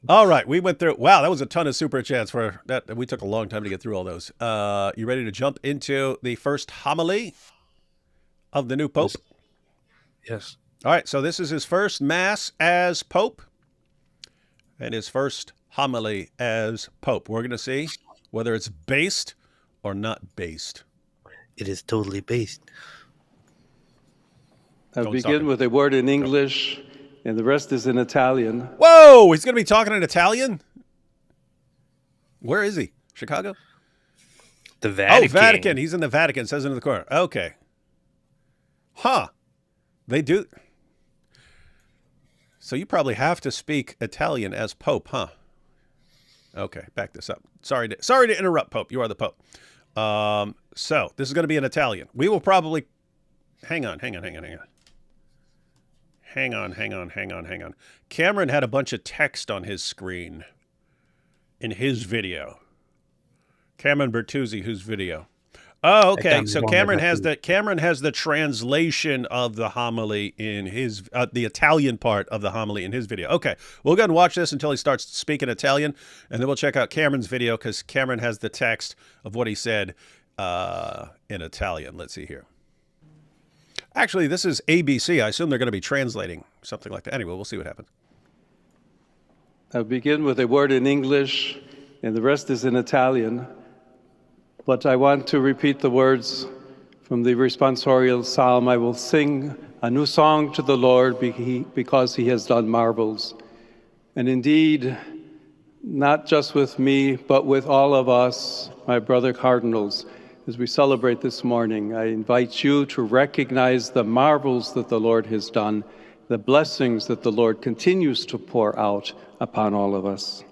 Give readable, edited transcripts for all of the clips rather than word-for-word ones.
All right, we went through. Wow, that was a ton of super chats for that. We took a long time to get through all those. You ready to jump into the first homily of the new Pope? Yes. All right, so this is his first Mass as Pope and his first homily as Pope. We're going to see whether it's based or not based. It is totally based. I'll begin with a word in English, and the rest is in Italian. Whoa, he's going to be talking in Italian? Where is he? Chicago? The Vatican. Oh, Vatican. He's in the Vatican. It says it in the corner. Okay. Huh. They do. So you probably have to speak Italian as Pope, huh? Okay, back this up. Sorry to interrupt, Pope. You are the Pope. So this is going to be in Italian. We will probably... Hang on. Cameron had a bunch of text on his screen in his video. Cameron Bertuzzi, whose video? Oh, okay. So Cameron has the translation of the homily in his the Italian part of the homily in his video. Okay, we'll go and watch this until he starts speaking Italian, and then we'll check out Cameron's video because Cameron has the text of what he said in Italian. Let's see here. Actually, this is ABC. I assume they're going to be translating something like that. Anyway, we'll see what happens. I'll begin with a word in English, and the rest is in Italian. But I want to repeat the words from the responsorial psalm. I will sing a new song to the Lord because he has done marvels. And indeed, not just with me, but with all of us, my brother cardinals, as we celebrate this morning, I invite you to recognize the marvels that the Lord has done, the blessings that the Lord continues to pour out upon all of us.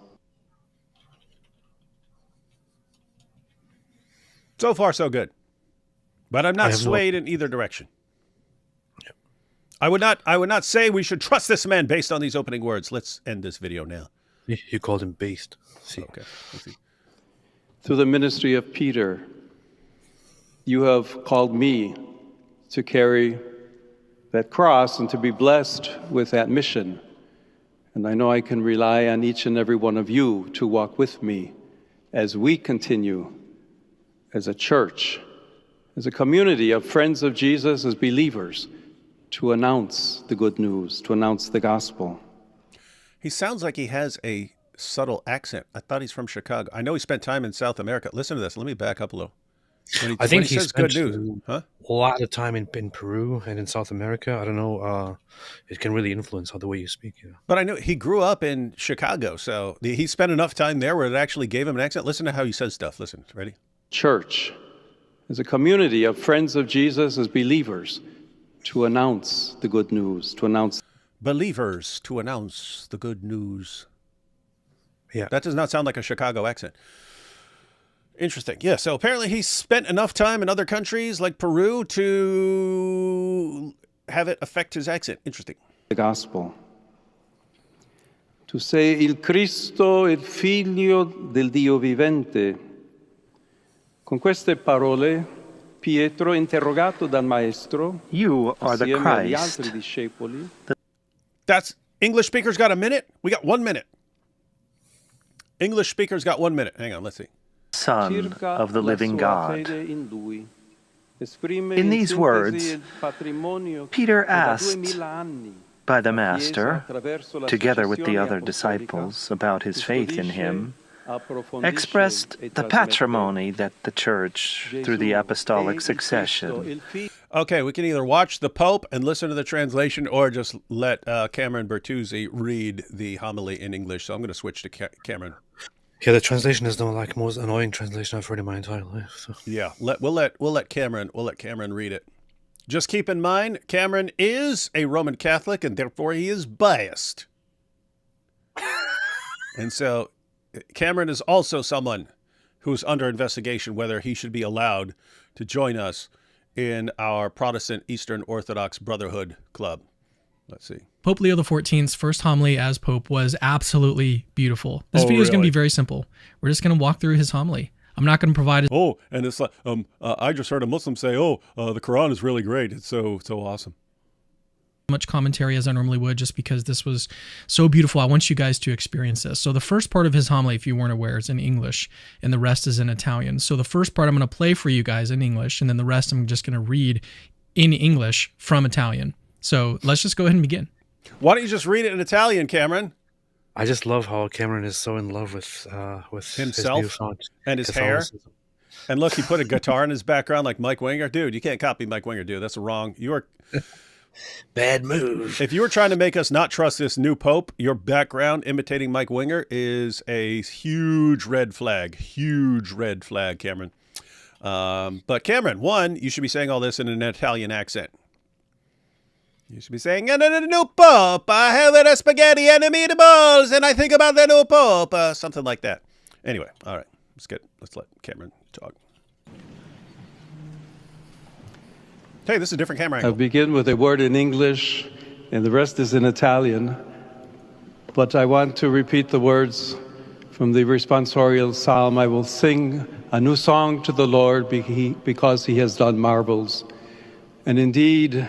So far, so good. But I'm not swayed in either direction. Yep. I would not say we should trust this man based on these opening words. Let's end this video now. You called him based. See. Okay. Let's see. Through the ministry of Peter, you have called me to carry that cross and to be blessed with that mission. And I know I can rely on each and every one of you to walk with me as we continue as a church, as a community of friends of Jesus, as believers, to announce the good news, to announce the gospel. He sounds like he has a subtle accent. I thought he's from Chicago. I know he spent time in South America. Listen to this. Let me back up a little. I think he says good news. Huh? A lot of time in Peru and in South America. I don't know. It can really influence how the way you speak. You know? But I know he grew up in Chicago, so he spent enough time there where it actually gave him an accent. Listen to how he says stuff. Listen. Ready? Church, as a community of friends of Jesus, as believers, to announce the good news, to announce. Believers to announce the good news. Yeah. That does not sound like a Chicago accent. Interesting. Yeah, so apparently he spent enough time in other countries like Peru to have it affect his accent. Interesting. The gospel. Tu sei il Cristo, il figlio del Dio vivente. Con queste parole, Pietro, interrogato dal maestro, you are the Christ. That's English speakers got a minute? We got 1 minute. English speakers got 1 minute. Hang on, let's see. Son of the living God. In these words, Peter asked by the Master, together with the other disciples, about his faith in him, expressed the patrimony that the Church, through the apostolic succession. Okay, we can either watch the Pope and listen to the translation or just let Cameron Bertuzzi read the homily in English. So I'm going to switch to Cameron. Yeah, the translation is the most annoying translation I've heard in my entire life. So. Yeah, we'll let Cameron read it. Just keep in mind, Cameron is a Roman Catholic and therefore he is biased. And so Cameron is also someone who's under investigation whether he should be allowed to join us in our Protestant Eastern Orthodox Brotherhood Club. Let's see. Pope Leo XIV's first homily as Pope was absolutely beautiful. This video is going to be very simple. We're just going to walk through his homily. I'm not going to provide it. Oh, and it's like, I just heard a Muslim say, the Quran is really great. It's so awesome. much commentary as I normally would, just because this was so beautiful. I want you guys to experience this. So the first part of his homily, if you weren't aware, is in English, and the rest is in Italian. So the first part I'm going to play for you guys in English, and then the rest I'm just going to read in English from Italian. So let's just go ahead and begin. Why don't you just read it in Italian, Cameron? I just love how Cameron is so in love with himself his and his hair. And look, he put a guitar in his background like Mike Winger. Dude, you can't copy Mike Winger, dude. That's wrong. You are... Bad move. If you were trying to make us not trust this new pope, your background imitating Mike Winger is a huge red flag. Huge red flag, Cameron. But Cameron, one, you should be saying all this in an Italian accent. You should be saying, and the new pope, I have the spaghetti and the meatballs, and I think about the new pope. Something like that. Anyway, all right. Let's let Cameron talk. Hey, this is a different camera angle. I'll begin with a word in English, and the rest is in Italian. But I want to repeat the words from the responsorial psalm. I will sing a new song to the Lord because he has done marvels. And indeed,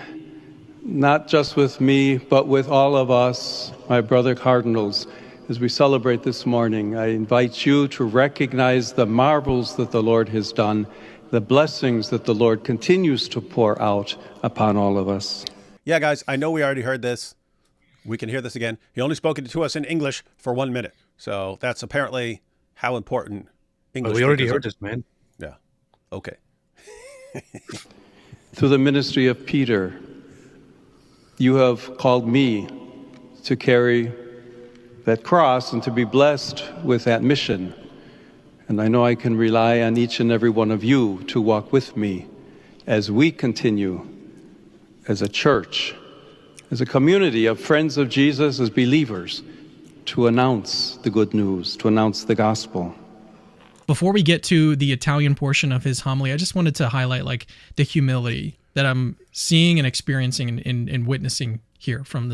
not just with me, but with all of us, my brother cardinals, as we celebrate this morning, I invite you to recognize the marvels that the Lord has done, the blessings that the Lord continues to pour out upon all of us. Yeah, guys, I know we already heard this. We can hear this again. He only spoke it to us in English for 1 minute. So that's apparently how important English is. We already heard this, man. Yeah. Okay. Through the ministry of Peter, you have called me to carry that cross and to be blessed with that mission. And I know I can rely on each and every one of you to walk with me as we continue as a church, as a community of friends of Jesus, as believers, to announce the good news, to announce the gospel. Before we get to the Italian portion of his homily, I just wanted to highlight the humility that I'm seeing and experiencing and witnessing here from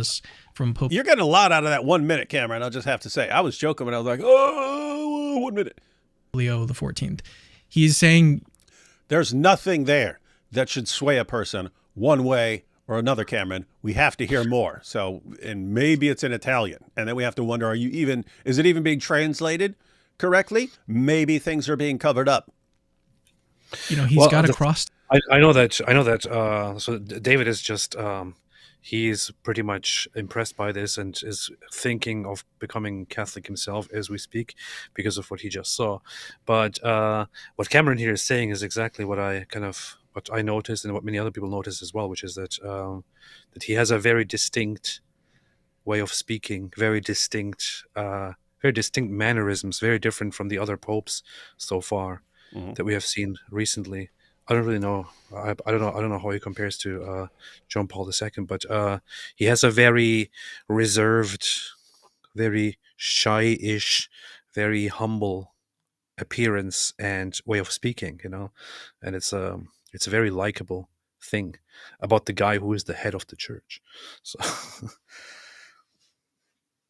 Pope. You're getting a lot out of that 1 minute, Cameron. I'll just have to say. I was joking when I was like, oh, 1 minute. Leo the 14th. He's saying there's nothing there that should sway a person one way or another, Cameron. We have to hear more. So, and maybe it's in Italian. And then we have to wonder, is it even being translated correctly? Maybe things are being covered up. He's got a cross. I know that. So David is just, he's pretty much impressed by this and is thinking of becoming Catholic himself as we speak because of what he just saw. But what Cameron here is saying is exactly what I noticed and what many other people noticed as well, which is that he has a very distinct way of speaking, very distinct mannerisms, very different from the other popes so far that we have seen recently. I don't really know. I don't know how he compares to John Paul II, but he has a very reserved, very shy-ish, very humble appearance and way of speaking, and it's a very likable thing about the guy who is the head of the church. So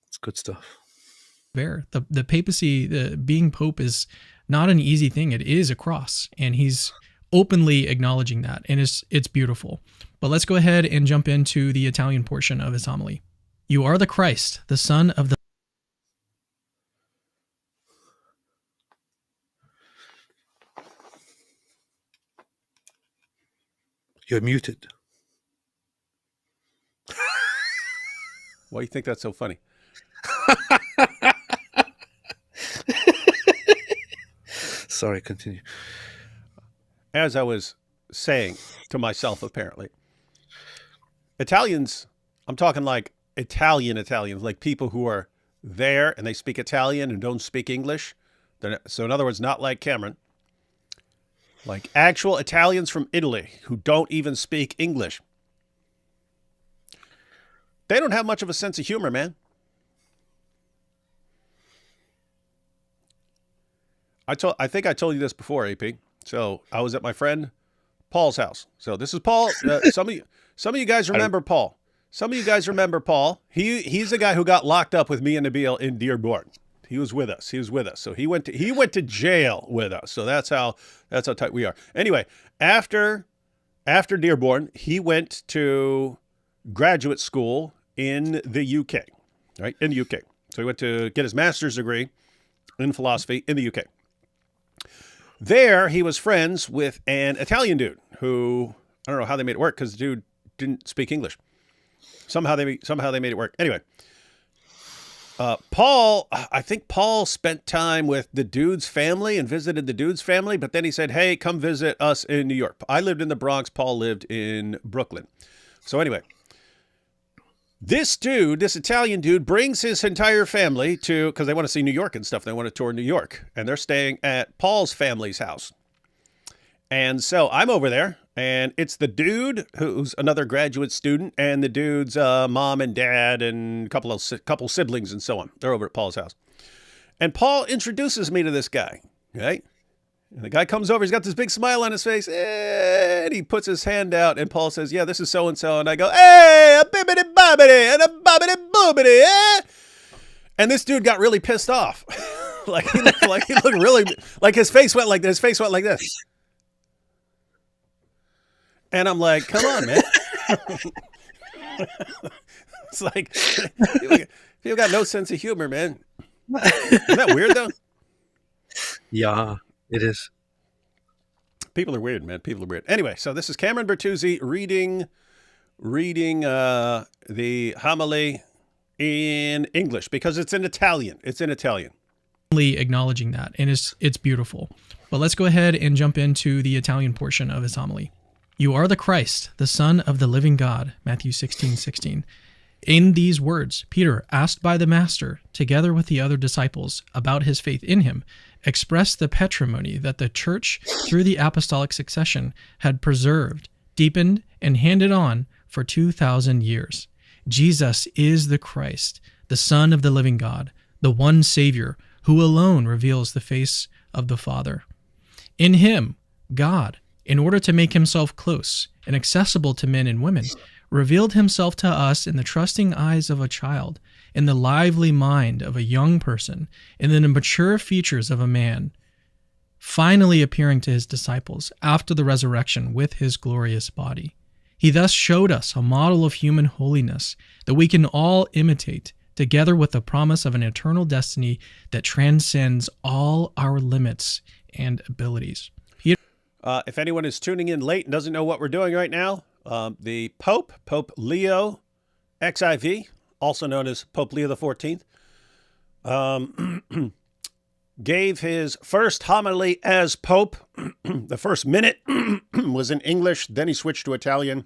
it's good stuff. The papacy, being pope is not an easy thing. It is a cross, and he's openly acknowledging that, and it's beautiful. But let's go ahead and jump into the Italian portion of his homily. You are the Christ, the Son of the... You're muted. Why do you think that's so funny? Sorry, continue. As I was saying to myself, apparently, Italians, I'm talking like Italians, like people who are there and they speak Italian and don't speak English. So in other words, not like Cameron, like actual Italians from Italy who don't even speak English. They don't have much of a sense of humor, man. I think I told you this before, AP. So I was at my friend Paul's house. So this is Paul. Some of you guys remember Paul. Some of you guys remember Paul. He's the guy who got locked up with me and Nabil in Dearborn. He was with us. So he went to jail with us. So that's how tight we are. Anyway, after Dearborn, he went to graduate school in the UK, right? In the UK. So he went to get his master's degree in philosophy in the UK. There, he was friends with an Italian dude who, I don't know how they made it work because the dude didn't speak English. Somehow they made it work. Anyway, I think Paul spent time with the dude's family and visited the dude's family, but then he said, hey, come visit us in New York. I lived in the Bronx. Paul lived in Brooklyn. So anyway, this Italian dude brings his entire family to, because they want to see New York and stuff. They want to tour New York, and they're staying at Paul's family's house. And so I'm over there, and it's the dude who's another graduate student, and the dude's mom and dad and a couple siblings and so on. They're over at Paul's house. And Paul introduces me to this guy, right? And the guy comes over, he's got this big smile on his face, and he puts his hand out, and Paul says, yeah, this is so-and-so. And I go, hey, a bibbidi-bobbidi, and a bobbidi-boobidi, eh? And this dude got really pissed off. he looked really, like his face went like this. And I'm like, come on, man. It's like, you got no sense of humor, man. Isn't that weird, though? Yeah, it is. People are weird, man. People are weird. Anyway, so this is Cameron Bertuzzi reading the homily in English because it's in Italian. Acknowledging that, and it's beautiful. But let's go ahead and jump into the Italian portion of his homily. You are the Christ, the Son of the living God, Matthew 16:16. In these words, Peter, asked by the Master, together with the other disciples, about his faith in him, expressed the patrimony that the Church, through the apostolic succession, had preserved, deepened, and handed on for 2,000 years. Jesus is the Christ, the Son of the living God, the one Savior, who alone reveals the face of the Father. In him, God, in order to make himself close and accessible to men and women, revealed himself to us in the trusting eyes of a child, in the lively mind of a young person, and in the mature features of a man, finally appearing to his disciples after the resurrection with his glorious body. He thus showed us a model of human holiness that we can all imitate, together with the promise of an eternal destiny that transcends all our limits and abilities. If anyone is tuning in late and doesn't know what we're doing right now, the Pope Leo XIV, also known as Pope Leo XIV, gave his first homily as Pope. The first minute was in English, then he switched to Italian,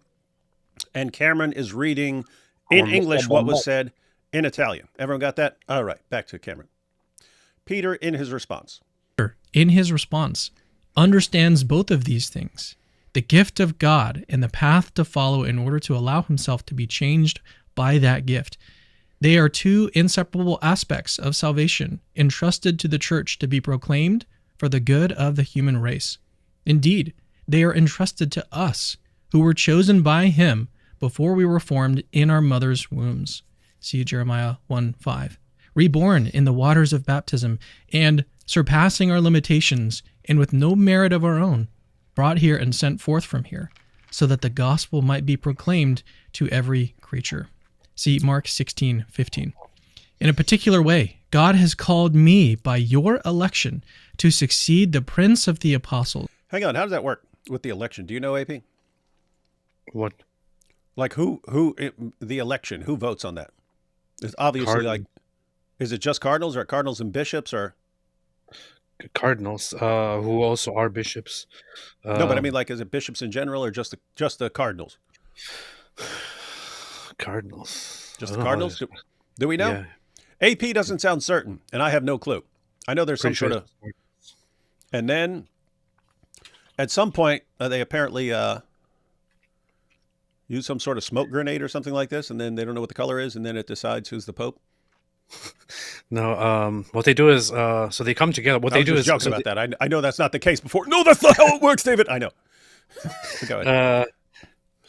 and Cameron is reading in English what was said in Italian. Everyone got that? All right, back to Cameron. Peter, in his response, understands both of these things, the gift of God and the path to follow in order to allow himself to be changed by that gift. They are two inseparable aspects of salvation entrusted to the Church to be proclaimed for the good of the human race. Indeed, they are entrusted to us, who were chosen by him before we were formed in our mother's wombs. See Jeremiah 1:5. Reborn in the waters of baptism and surpassing our limitations and with no merit of our own, brought here and sent forth from here, so that the gospel might be proclaimed to every creature. See Mark 16:15. In a particular way, God has called me by your election to succeed the Prince of the Apostles. Hang on, how does that work with the election? Do you know, AP? What? Like the election, who votes on that? It's obviously is it just cardinals or cardinals and bishops or? Cardinals, who also are bishops. No, but I mean, is it bishops in general or just the cardinals? Cardinals. Just the cardinals? Do we know? Yeah. AP doesn't sound certain, and I have no clue. I know there's some sort of... And then, at some point, they apparently use some sort of smoke grenade or something like this, and then they don't know what the color is, and then it decides who's the Pope. No, what they do is, so they come together. What they do is joking about that. I know that's not the case before. No, that's not how it works, David. I know. Go ahead.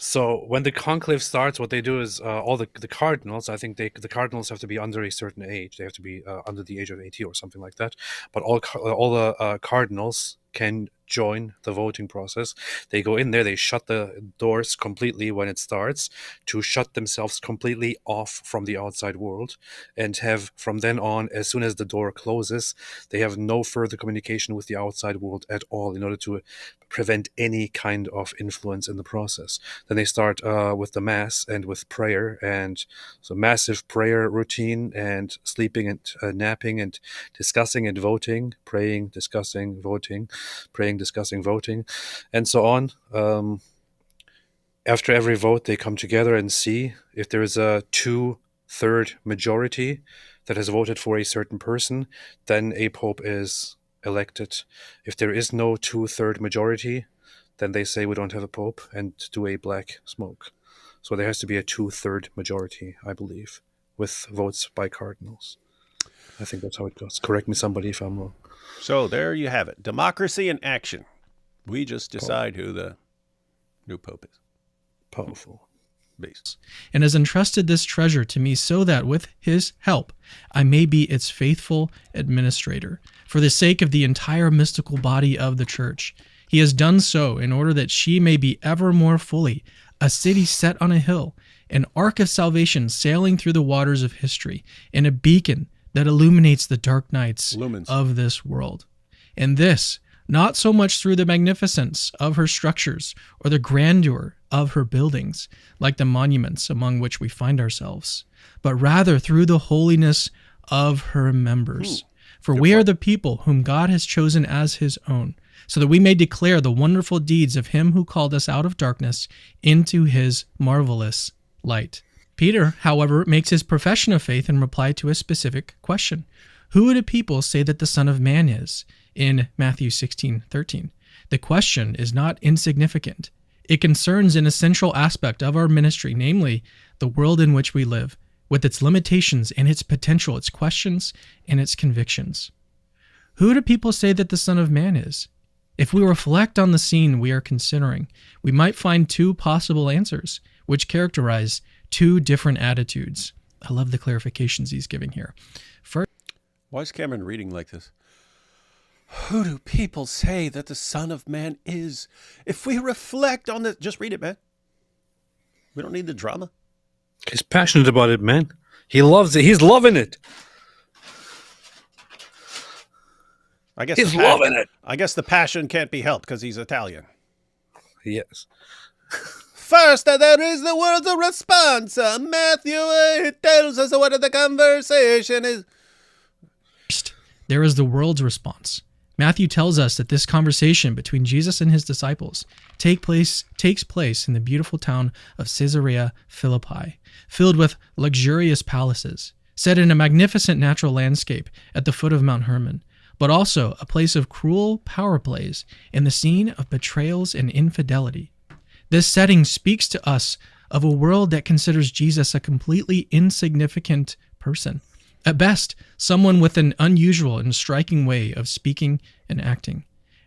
So when the conclave starts, what they do is all the cardinals. I think the cardinals have to be under a certain age. They have to be under the age of 80 or something like that. But all the cardinals can join the voting process. They go in there, they shut the doors completely when it starts, to shut themselves completely off from the outside world, and have from then on, as soon as the door closes, they have no further communication with the outside world at all, in order to prevent any kind of influence in the process. Then they start with the Mass and with prayer, and so massive prayer routine, and sleeping and napping and discussing and voting, praying, discussing, voting, praying, discussing, voting, and so on. After every vote, they come together and see if there is a 2/3 majority that has voted for a certain person, then a pope is elected. If there is no 2/3 majority, then they say we don't have a pope and do a black smoke. So there has to be a 2/3 majority, I believe, with votes by cardinals. I think that's how it goes. Correct me, somebody, if I'm wrong. So there you have it. Democracy in action. We just decide who the new pope is. Powerful. Beast. And has entrusted this treasure to me so that with his help I may be its faithful administrator, for the sake of the entire mystical body of the Church. He has done so in order that she may be ever more fully a city set on a hill, an ark of salvation sailing through the waters of history, and a beacon that illuminates the dark nights of this world. And this, not so much through the magnificence of her structures or the grandeur of her buildings, like the monuments among which we find ourselves, but rather through the holiness of her members. For we are the people whom God has chosen as his own, so that we may declare the wonderful deeds of him who called us out of darkness into his marvelous light. Peter, however, makes his profession of faith in reply to a specific question. Who do people say that the Son of Man is? In Matthew 16:13. The question is not insignificant. It concerns an essential aspect of our ministry, namely the world in which we live, with its limitations and its potential, its questions and its convictions. Who do people say that the Son of Man is? If we reflect on the scene we are considering, we might find two possible answers, which characterize two different attitudes. I love the clarifications he's giving here. First, why is Cameron reading like this? Who do people say that the Son of Man is? If we reflect on this, just read it, man. We don't need the drama. He's passionate about it, man. He loves it. He's loving it. I guess he's loving it. I guess the passion can't be helped because he's Italian. Yes. First, there is the world's response. Matthew tells us what the conversation is. First, there is the world's response. Matthew tells us that this conversation between Jesus and his disciples takes place in the beautiful town of Caesarea Philippi, filled with luxurious palaces, set in a magnificent natural landscape at the foot of Mount Hermon, but also a place of cruel power plays and the scene of betrayals and infidelity. This setting speaks to us of a world that considers Jesus a completely insignificant person. At best, someone with an unusual and striking way of speaking and acting.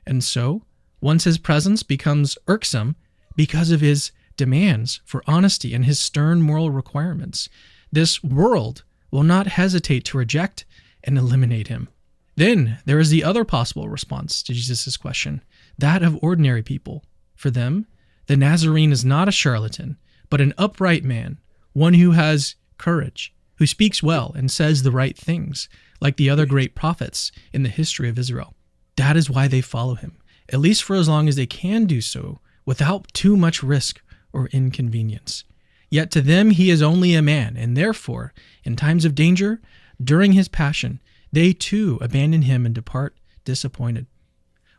And so, once his presence becomes irksome because of his demands for honesty and his stern moral requirements, this world will not hesitate to reject and eliminate him. Then there is the other possible response to Jesus' question, that of ordinary people. For them, the Nazarene is not a charlatan, but an upright man, one who has courage, who speaks well and says the right things, like the other great prophets in the history of Israel. That is why they follow him, at least for as long as they can do so without too much risk or inconvenience. Yet to them he is only a man, and therefore, in times of danger, during his passion, they too abandon him and depart disappointed.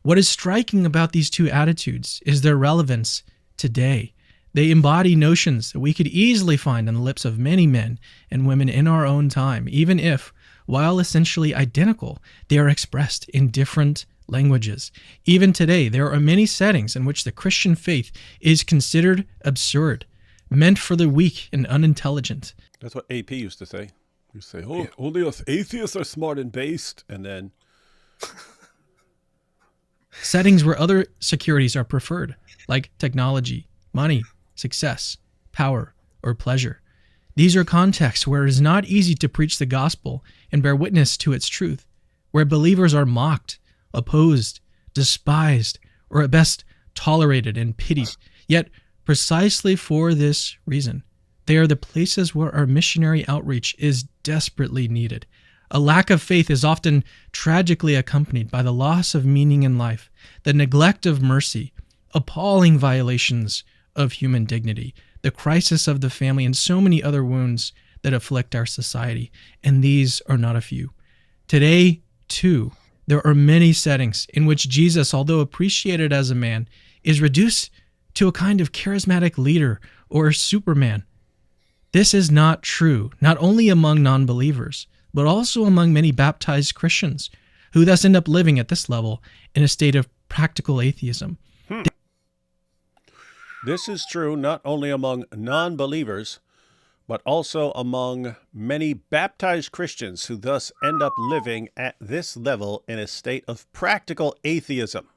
What is striking about these two attitudes is their relevance today. They embody notions that we could easily find on the lips of many men and women in our own time, even if, while essentially identical, they are expressed in different languages. Even today, there are many settings in which the Christian faith is considered absurd, meant for the weak and unintelligent. That's what AP used to say. You say, oh, only us atheists are smart and based, and then... Settings where other securities are preferred, like technology, money, success, power, or pleasure. These are contexts where it is not easy to preach the gospel and bear witness to its truth, where believers are mocked, opposed, despised, or at best tolerated and pitied. Yet, precisely for this reason, they are the places where our missionary outreach is desperately needed. A lack of faith is often tragically accompanied by the loss of meaning in life, the neglect of mercy, appalling violations of human dignity, the crisis of the family, and so many other wounds that afflict our society. And these are not a few. Today, too, there are many settings in which Jesus, although appreciated as a man, is reduced to a kind of charismatic leader or Superman. This is not true, not only among non-believers, but also among many baptized Christians, who thus end up living at this level in a state of practical atheism. This is true not only among non-believers, but also among many baptized Christians who thus end up living at this level in a state of practical atheism.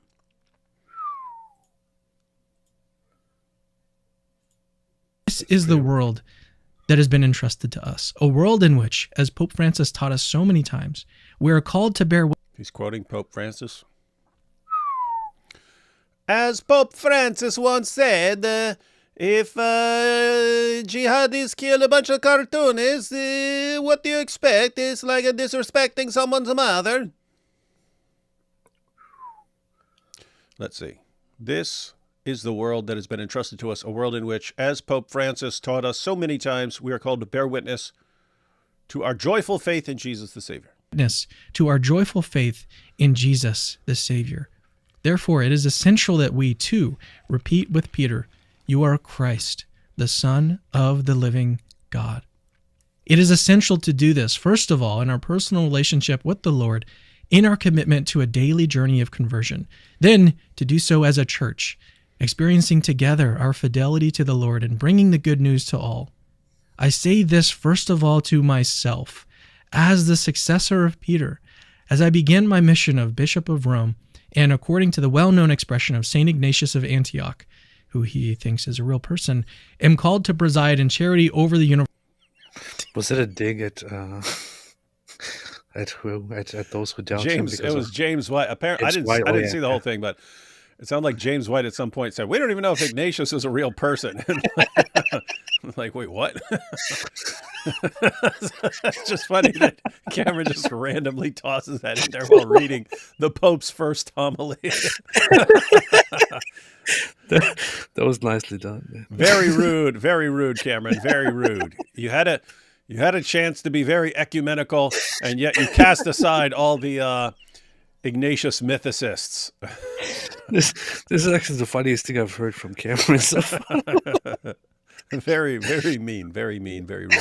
This is the world that has been entrusted to us, a world in which, as Pope Francis taught us so many times, we are called to bear witness. He's quoting Pope Francis. As Pope Francis once said, if jihadis kill a bunch of cartoonists, what do you expect? It's like disrespecting someone's mother. Let's see. This is the world that has been entrusted to us, a world in which, as Pope Francis taught us so many times, we are called to bear witness to our joyful faith in Jesus the Savior. To our joyful faith in Jesus the Savior. Therefore, it is essential that we, too, repeat with Peter, "You are Christ, the Son of the living God." It is essential to do this, first of all, in our personal relationship with the Lord, in our commitment to a daily journey of conversion. Then, to do so as a church, experiencing together our fidelity to the Lord and bringing the good news to all. I say this first of all to myself, as the successor of Peter, as I begin my mission of Bishop of Rome, and according to the well-known expression of St. Ignatius of Antioch, who he thinks is a real person, am called to preside in charity over the universe. Was it a dig at who? At those who doubt him? James, it was James White. Apparently, I didn't see the whole thing, but it sounded like James White at some point said, "We don't even know if Ignatius is a real person." I'm like, wait, what? It's just funny that Cameron just randomly tosses that in there while reading the Pope's first homily. That was nicely done. Very rude, Cameron. Very rude. You had a chance to be very ecumenical, and yet you cast aside all the Ignatius mythicists. This is actually the funniest thing I've heard from Cameron so far. Very, very mean, very rude.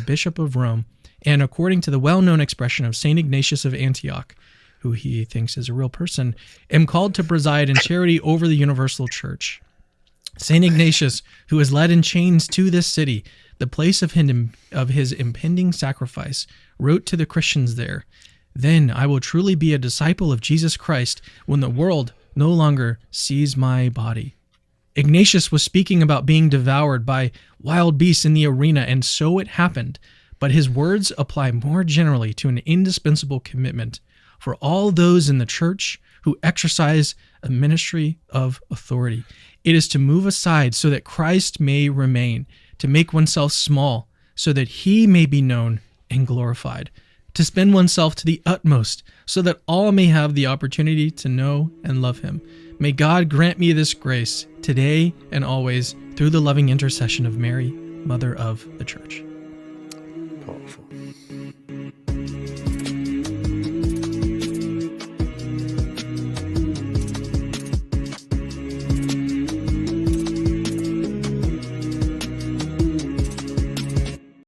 Bishop of Rome, and according to the well-known expression of St. Ignatius of Antioch, who he thinks is a real person, am called to preside in charity over the universal church. St. Ignatius, who is led in chains to this city, the place of his impending sacrifice, wrote to the Christians there, "Then I will truly be a disciple of Jesus Christ when the world no longer sees my body." Ignatius was speaking about being devoured by wild beasts in the arena, and so it happened, but his words apply more generally to an indispensable commitment for all those in the church who exercise a ministry of authority. It is to move aside so that Christ may remain, to make oneself small so that he may be known and glorified, to spend oneself to the utmost so that all may have the opportunity to know and love him. May God grant me this grace today and always through the loving intercession of Mary, Mother of the Church. Powerful.